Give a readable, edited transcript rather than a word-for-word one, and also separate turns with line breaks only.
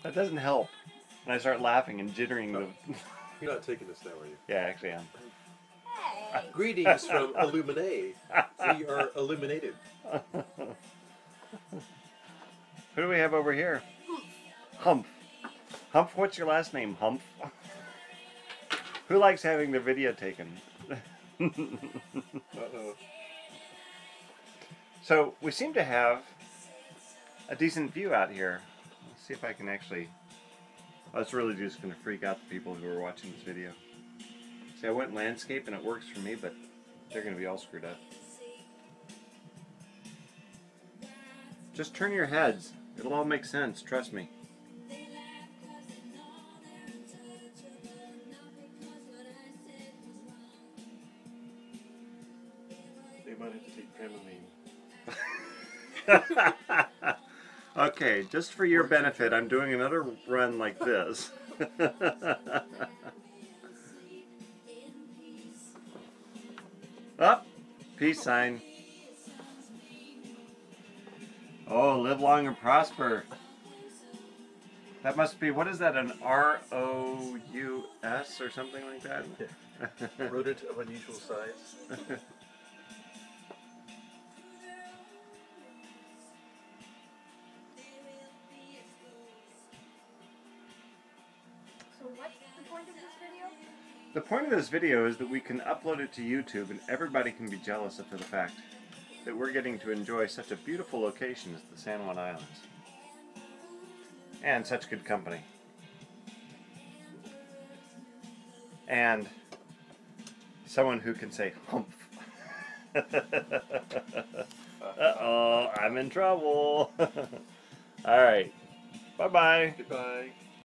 That doesn't help. And I start laughing and jittering.
Oh. You're not taking this now, are you?
Yeah, actually I am.
Hey.
Greetings from Illuminate. We are eliminated.
Who do we have over here? Humph. Humph, what's your last name, Humph? Who likes having their video taken?
Uh-oh.
So, we seem to have a decent view out here. Let's see if I can actually... Oh, it's really just going to freak out the people who are watching this video. See, I went landscape and it works for me, but they're going to be all screwed up. Just turn your heads. It'll all make sense, trust me.
They might have to take Dramamine.
Okay, just for your benefit, I'm doing another run like this. Up, peace sign. Oh, live long and prosper. That must be, what is that, an R-O-U-S or something like that?
Yeah. Rodent of unusual size.
So what's the point of this video?
The point of this video is that we can upload it to YouTube and everybody can be jealous of the fact that we're getting to enjoy such a beautiful location as the San Juan Islands. And such good company. And someone who can say humph. Uh-oh, I'm in trouble. Alright, bye-bye.
Goodbye.